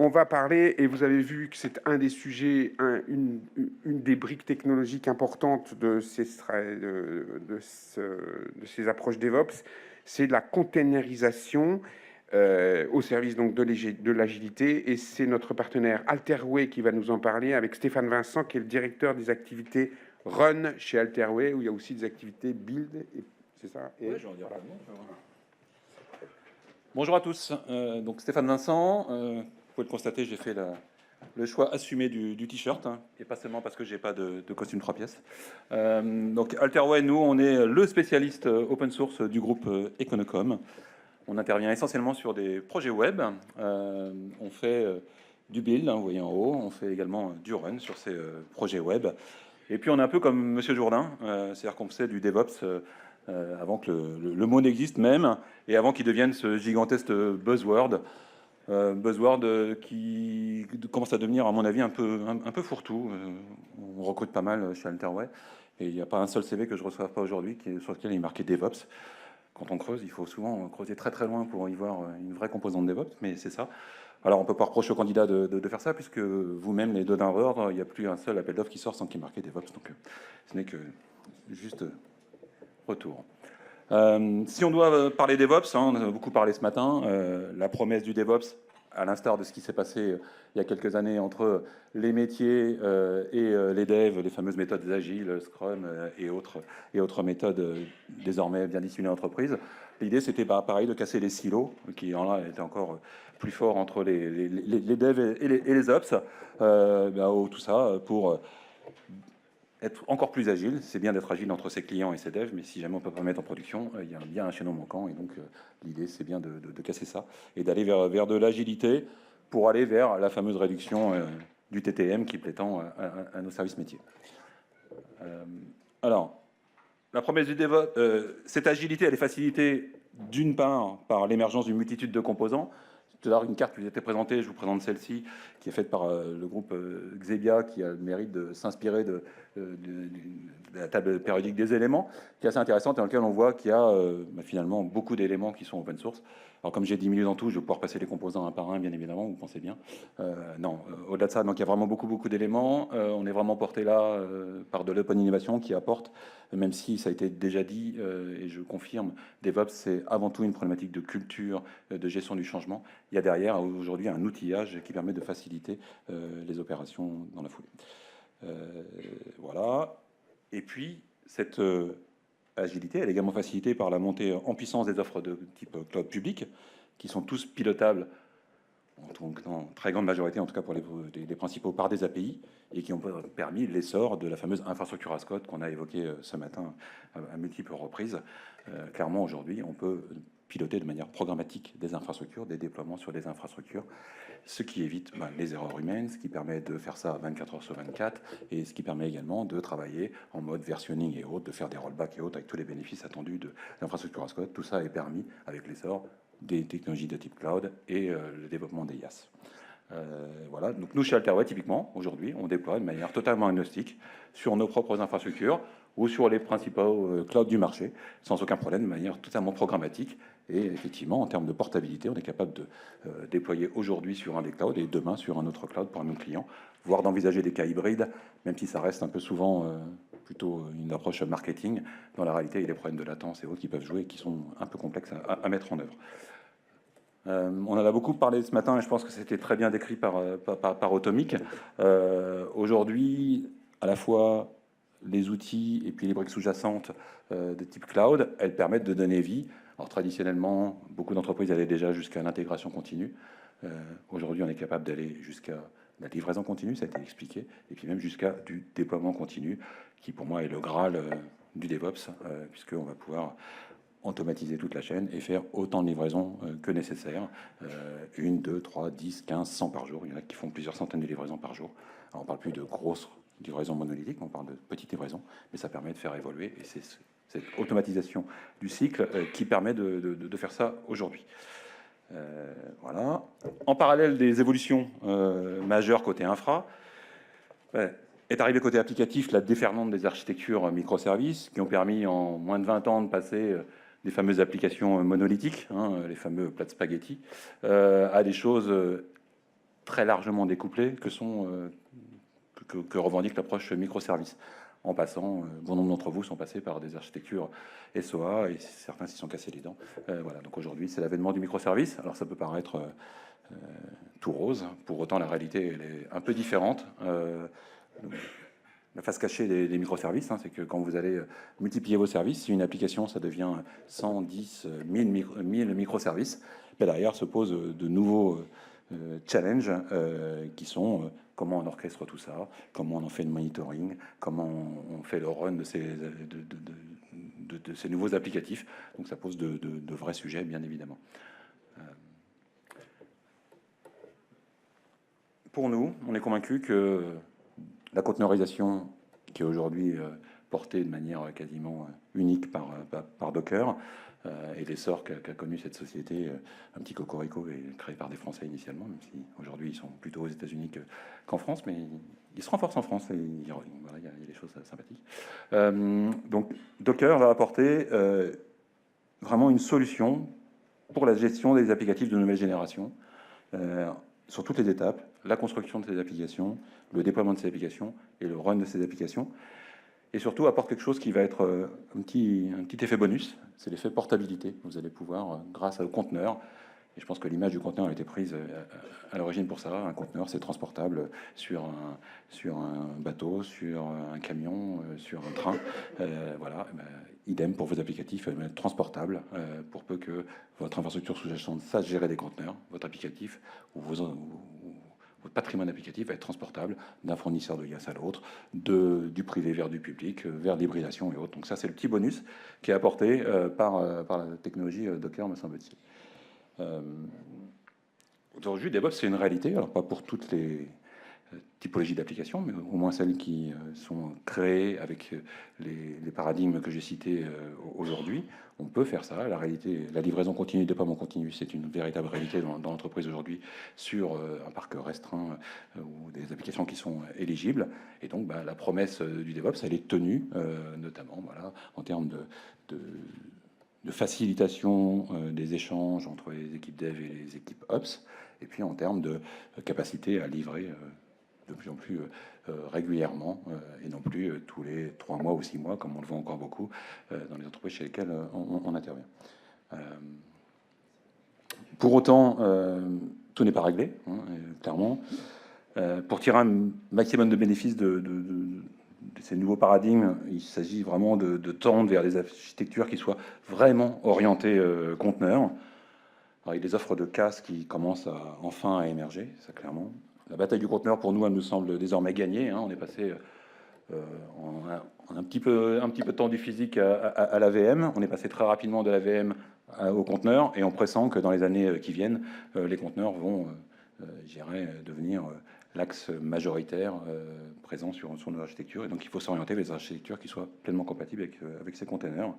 On va parler, et vous avez vu que c'est un des sujets, une des briques technologiques importantes de ces approches DevOps, c'est la containerisation au service donc de l'agilité. Et c'est notre partenaire Alterway qui va nous en parler avec Stéphane Vincent, qui est le directeur des activités Run chez Alterway, où il y a aussi des activités Build. C'est ça. Oui, je vais en dire rapidement. Bonjour à tous, donc Stéphane Vincent, vous pouvez le constater, j'ai fait le choix assumé du t-shirt, hein, et pas seulement parce que j'ai pas de costume 3 pièces. Donc Alterway, nous, on est le spécialiste open source du groupe Econocom. On intervient essentiellement sur des projets web, on fait du build, hein, vous voyez en haut, on fait également du run sur ces projets web. Et puis on est un peu comme Monsieur Jourdain, c'est-à-dire qu'on faisait du DevOps avant que le mot n'existe même, et avant qu'il devienne ce gigantesque buzzword, qui commence à devenir, à mon avis, un peu fourre-tout. On recrute pas mal chez Alterway, et il n'y a pas un seul CV que je ne reçoive pas aujourd'hui sur lequel il est marqué DevOps. Quand on creuse, il faut souvent creuser très très loin pour y voir une vraie composante DevOps, mais c'est ça. Alors on ne peut pas reprocher aux candidats de faire ça, puisque vous-même, les donneurs, il n'y a plus un seul appel d'offres qui sort sans qu'il marque DevOps, donc ce n'est que juste retour. Si on doit parler DevOps, hein, on en a beaucoup parlé ce matin, la promesse du DevOps, à l'instar de ce qui s'est passé il y a quelques années entre les métiers et les devs, les fameuses méthodes agiles, Scrum et autres méthodes désormais bien dissimulées en entreprise. L'idée, c'était pareil de casser les silos, qui en là étaient encore plus forts entre les devs et les ops, tout ça pour être encore plus agile. C'est bien d'être agile entre ses clients et ses devs, mais si jamais on ne peut pas mettre en production, il y a bien un chaînon manquant. Et donc, l'idée, c'est bien de casser ça et d'aller vers de l'agilité pour aller vers la fameuse réduction du TTM qui plaît tant à nos services métiers. Alors, la promesse du DevOps, cette agilité, elle est facilitée d'une part par l'émergence d'une multitude de composants. Tout à l'heure, une carte qui vous était présentée, je vous présente celle-ci, qui est faite par le groupe Xebia, qui a le mérite de s'inspirer de la table périodique des éléments, qui est assez intéressante et dans laquelle on voit qu'il y a finalement beaucoup d'éléments qui sont open source. Alors comme j'ai 10 minutes en tout, je vais pouvoir passer les composants un par un, bien évidemment, vous pensez bien. Au-delà de ça, donc, il y a vraiment beaucoup d'éléments. On est vraiment porté là par de l'open innovation qui apporte, même si ça a été déjà dit, et je confirme, DevOps, c'est avant tout une problématique de culture, de gestion du changement. Il y a derrière aujourd'hui un outillage qui permet de faciliter les opérations dans la foulée. Voilà. Et puis, cette agilité, elle est également facilitée par la montée en puissance des offres de type cloud public, qui sont tous pilotables, en très grande majorité, en tout cas pour les principaux, par des API, et qui ont permis l'essor de la fameuse infrastructure as code qu'on a évoquée ce matin à multiples reprises. Clairement, aujourd'hui, on peut piloter de manière programmatique des infrastructures, des déploiements sur des infrastructures, ce qui évite les erreurs humaines, ce qui permet de faire ça 24 heures sur 24, et ce qui permet également de travailler en mode versionning et autres, de faire des rollbacks et autres, avec tous les bénéfices attendus de l'infrastructure as code. Tout ça est permis avec l'essor des technologies de type cloud et le développement des IaaS. Voilà, donc nous chez Alterway, typiquement, aujourd'hui, on déploie de manière totalement agnostique sur nos propres infrastructures ou sur les principaux clouds du marché, sans aucun problème, de manière totalement programmatique. Et effectivement, en termes de portabilité, on est capable de déployer aujourd'hui sur un des clouds et demain sur un autre cloud pour un même client, voire d'envisager des cas hybrides, même si ça reste un peu souvent plutôt une approche marketing. Dans la réalité, il y a des problèmes de latence et autres qui peuvent jouer et qui sont un peu complexes à mettre en œuvre. On en a beaucoup parlé ce matin et je pense que c'était très bien décrit par Automic. Aujourd'hui, à la fois les outils et puis les briques sous-jacentes de type cloud, elles permettent de donner vie. Alors traditionnellement, beaucoup d'entreprises allaient déjà jusqu'à l'intégration continue. Aujourd'hui, on est capable d'aller jusqu'à la livraison continue, ça a été expliqué, et puis même jusqu'à du déploiement continu, qui pour moi est le Graal du DevOps, puisqu'on va pouvoir automatiser toute la chaîne et faire autant de livraisons que nécessaire. 1, 2, 3, 10, 15, 100 par jour. Il y en a qui font plusieurs centaines de livraisons par jour. Alors on ne parle plus de grosses livraisons monolithiques, on parle de petites livraisons, mais ça permet de faire évoluer. Et c'est cette automatisation du cycle qui permet de faire ça aujourd'hui. Voilà. En parallèle des évolutions majeures côté infra, est arrivé côté applicatif la déferlante des architectures microservices qui ont permis en moins de 20 ans de passer des fameuses applications monolithiques, les fameux plats de spaghetti, à des choses très largement découplé que revendique l'approche microservice. En passant, bon nombre d'entre vous sont passés par des architectures SOA et certains s'y sont cassés les dents. Voilà, donc aujourd'hui, c'est l'avènement du microservice. Alors ça peut paraître tout rose, pour autant la réalité elle est un peu différente. La face cachée des microservices, hein, c'est que quand vous allez multiplier vos services, si une application ça devient 110, 1000 microservices, ben derrière se posent de nouveaux challenges qui sont comment on orchestre tout ça, comment on en fait le monitoring, comment on fait le run de ces nouveaux applicatifs. Donc ça pose de vrais sujets, bien évidemment. Pour nous, on est convaincu que la conteneurisation, qui est aujourd'hui portée de manière quasiment unique par Docker, et l'essor qu'a connu cette société, un petit cocorico, créé par des Français initialement, même si aujourd'hui ils sont plutôt aux États-Unis qu'en France, mais ils se renforcent en France et voilà, il y a des choses sympathiques. Donc Docker va apporter vraiment une solution pour la gestion des applicatifs de nouvelle génération, sur toutes les étapes, la construction de ces applications, le déploiement de ces applications et le run de ces applications. Et surtout apporte quelque chose qui va être un petit effet bonus, c'est l'effet portabilité. Vous allez pouvoir, grâce au conteneur, et je pense que l'image du conteneur a été prise à l'origine pour ça, un conteneur c'est transportable sur un bateau, sur un camion, sur un train, voilà, idem pour vos applicatifs, transportables, pour peu que votre infrastructure sous-jacente sache gérer des conteneurs, votre applicatif ou votre patrimoine applicatif va être transportable d'un fournisseur de IaaS à l'autre, du privé vers du public, vers l'hybridation et autres. Donc ça, c'est le petit bonus qui est apporté par la technologie Docker, me semble-t-il. Aujourd'hui, DevOps, c'est une réalité, alors pas pour toutes les typologies d'applications, mais au moins celles qui sont créées avec les paradigmes que j'ai cités aujourd'hui. On peut faire ça. La réalité, la livraison continue, le déploiement continu, c'est une véritable réalité dans l'entreprise aujourd'hui sur un parc restreint ou des applications qui sont éligibles. Et donc, la promesse du DevOps, elle est tenue, notamment voilà, en termes de facilitation des échanges entre les équipes Dev et les équipes Ops, et puis en termes de capacité à livrer de plus en plus régulièrement, et non plus tous les 3 mois ou 6 mois, comme on le voit encore beaucoup dans les entreprises chez lesquelles on intervient. Pour autant, tout n'est pas réglé, hein, clairement. Pour tirer un maximum de bénéfices de ces nouveaux paradigmes, il s'agit vraiment de tendre vers des architectures qui soient vraiment orientées conteneurs, avec des offres de CaaS qui commencent enfin à émerger, ça clairement. La bataille du conteneur, pour nous, elle nous semble désormais gagnée. Hein. On est passé en un petit peu de temps du physique à la VM. On est passé très rapidement de la VM au conteneur, et on pressent que dans les années qui viennent, les conteneurs vont, je dirais, devenir l'axe majoritaire présent sur nos architectures. Et donc, il faut s'orienter vers des architectures qui soient pleinement compatibles avec ces conteneurs.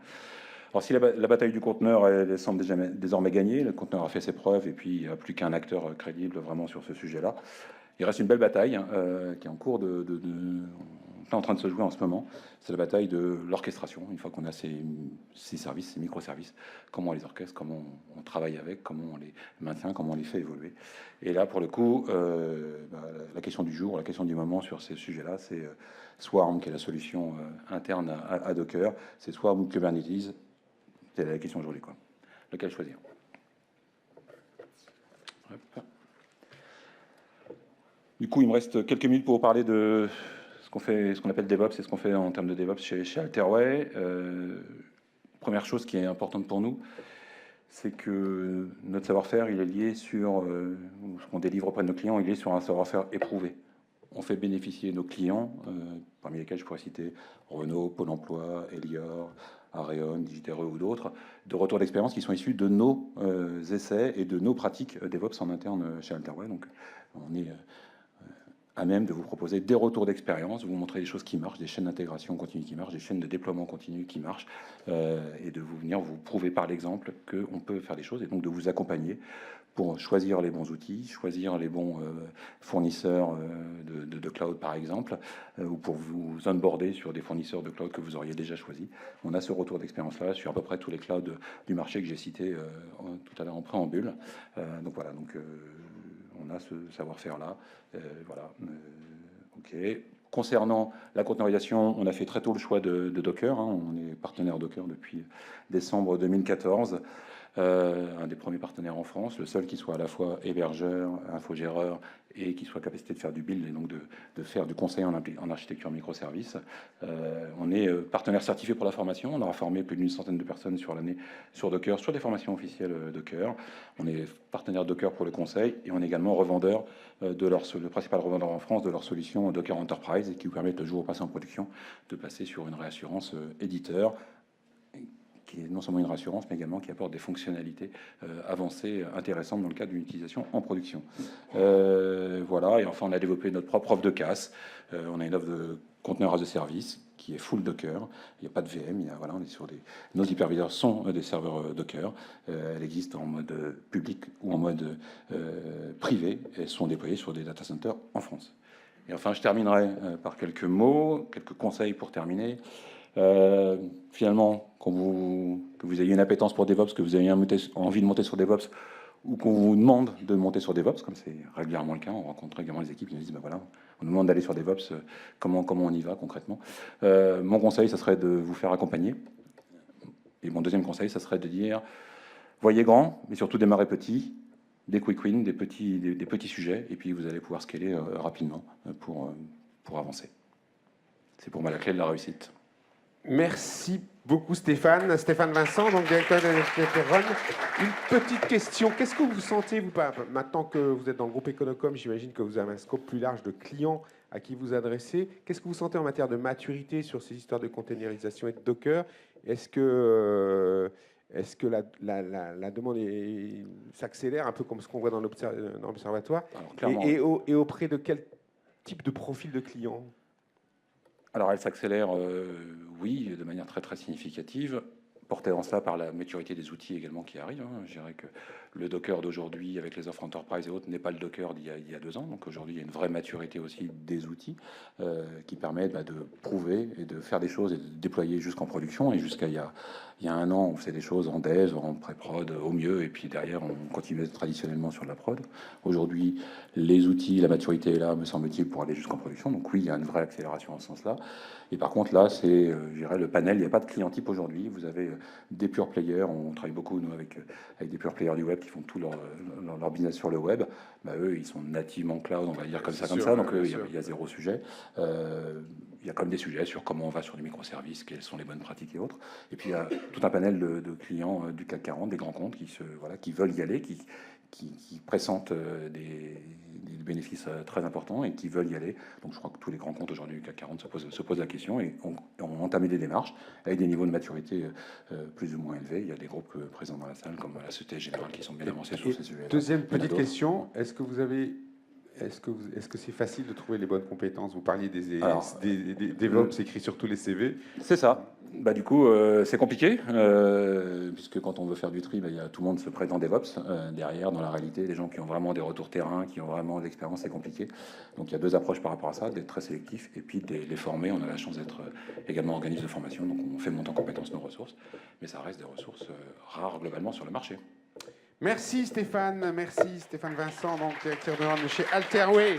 Alors, si la bataille du conteneur elle semble désormais gagnée, le conteneur a fait ses preuves, et puis il n'y a plus qu'un acteur crédible vraiment sur ce sujet-là. Il reste une belle bataille qui est en cours en train de se jouer en ce moment. C'est la bataille de l'orchestration. Une fois qu'on a ces services, ces microservices, comment on les orchestre, comment on travaille avec, comment on les maintient, comment on les fait évoluer. Et là, pour le coup, la question du jour, la question du moment sur ces sujets-là, c'est Swarm, qui est la solution interne à Docker. C'est Swarm ou Kubernetes. C'est la question aujourd'hui, quoi. Lequel choisir? Hop. Du coup, il me reste quelques minutes pour vous parler de ce qu'on appelle DevOps et ce qu'on fait en termes de DevOps chez Alterway. Première chose qui est importante pour nous, c'est que notre savoir-faire, il est lié sur ce qu'on délivre auprès de nos clients, il est sur un savoir-faire éprouvé. On fait bénéficier nos clients, parmi lesquels je pourrais citer Renault, Pôle emploi, Elior, Areon, Digitero ou d'autres, de retours d'expérience qui sont issus de nos essais et de nos pratiques DevOps en interne chez Alterway. Donc, on est à même de vous proposer des retours d'expérience, vous montrer des choses qui marchent, des chaînes d'intégration continue qui marchent, des chaînes de déploiement continu qui marchent, et de venir vous prouver par l'exemple qu'on peut faire des choses, et donc de vous accompagner pour choisir les bons outils, choisir les bons fournisseurs de cloud par exemple, ou pour vous onboarder sur des fournisseurs de cloud que vous auriez déjà choisis. On a ce retour d'expérience-là sur à peu près tous les clouds du marché que j'ai cités tout à l'heure en préambule. Donc voilà, donc on a ce savoir-faire-là. Voilà. OK. Concernant la containerisation, on a fait très tôt le choix de Docker. Hein. On est partenaire Docker depuis décembre 2014. Un des premiers partenaires en France, le seul qui soit à la fois hébergeur, infogéreur et qui soit capacité de faire du build et donc de faire du conseil en architecture microservices. On est partenaire certifié pour la formation. On aura formé plus d'une centaine de personnes sur l'année sur Docker, sur des formations officielles Docker. On est partenaire Docker pour le conseil et on est également revendeur le principal revendeur en France de leur solution Docker Enterprise et qui vous permettent le jour où passer en production de passer sur une réassurance éditeur qui est non seulement une rassurance, mais également qui apporte des fonctionnalités avancées, intéressantes dans le cadre d'une utilisation en production. Voilà, et enfin, on a développé notre propre offre de CaaS. On a une offre de conteneur as a service qui est full Docker. Il n'y a pas de VM. Voilà, on est sur nos hyperviseurs sont des serveurs Docker. Elle existe en mode public ou en mode privé. Elles sont déployées sur des data centers en France. Et enfin, je terminerai par quelques mots, quelques conseils pour terminer. Finalement, que vous ayez une appétence pour DevOps, que vous ayez envie de monter sur DevOps, ou qu'on vous demande de monter sur DevOps, comme c'est régulièrement le cas, on rencontre régulièrement les équipes, ils nous disent, ben voilà, on nous demande d'aller sur DevOps, comment on y va concrètement. Mon conseil, ça serait de vous faire accompagner. Et mon deuxième conseil, ça serait de dire, voyez grand, mais surtout démarrez petit, des quick wins, des petits sujets, et puis vous allez pouvoir scaler rapidement pour avancer. C'est pour moi la clé de la réussite. Merci beaucoup Stéphane. Stéphane Vincent, donc directeur de l'HTTP Run. Une petite question. Qu'est-ce que vous sentez, vous, maintenant que vous êtes dans le groupe Econocom, j'imagine que vous avez un scope plus large de clients à qui vous adressez. Qu'est-ce que vous sentez en matière de maturité sur ces histoires de containerisation et de Docker? Est-ce que la demande s'accélère un peu comme ce qu'on voit dans l'observatoire? Et auprès de quel type de profil de client? Alors, elle s'accélère, oui, de manière très, très significative, portée en cela par la maturité des outils également qui arrivent. Hein. Je dirais que le Docker d'aujourd'hui, avec les offres Enterprise et autres, n'est pas le Docker d'il y a 2 ans. Donc aujourd'hui, il y a une vraie maturité aussi des outils qui permettent de prouver et de faire des choses et de déployer jusqu'en production. Et jusqu'à il y a 1 an, on faisait des choses en dev, en pré-prod au mieux, et puis derrière, on continuait traditionnellement sur la prod. Aujourd'hui, les outils, la maturité est là, me semble-t-il, pour aller jusqu'en production. Donc oui, il y a une vraie accélération en ce sens-là. Et par contre, là, c'est, je dirais, le panel. Il n'y a pas de client type aujourd'hui. Vous avez des pure players. On travaille beaucoup, nous, avec des pure players du web qui font tout leur business sur le web. Eux, ils sont nativement cloud, on va dire comme ça. Donc, il y a 0 sujet. Il y a quand même des sujets sur comment on va sur les microservices, quelles sont les bonnes pratiques et autres. Et puis, il y a tout un panel de clients du CAC 40, des grands comptes qui veulent y aller, qui pressentent des bénéfices très importants et qui veulent y aller. Donc je crois que tous les grands comptes aujourd'hui du CAC 40 se posent la question et ont entamé des démarches avec des niveaux de maturité plus ou moins élevés. Il y a des groupes présents dans la salle comme la Société Générale qui sont bien avancés sur ces sujets. Deuxième petite question, est-ce que c'est facile de trouver les bonnes compétences? Vous parliez des DevOps écrits sur tous les CV. C'est ça. Du coup, c'est compliqué, puisque quand on veut faire du tri, tout le monde se prête en DevOps. Derrière, dans la réalité, les gens qui ont vraiment des retours terrain, qui ont vraiment de l'expérience, c'est compliqué. Donc il y a 2 approches par rapport à ça, d'être très sélectif et puis de les former. On a la chance d'être également organisme de formation, donc on fait monter en compétences nos ressources, mais ça reste des ressources rares globalement sur le marché. Merci Stéphane Vincent, donc directeur de chez Alterway.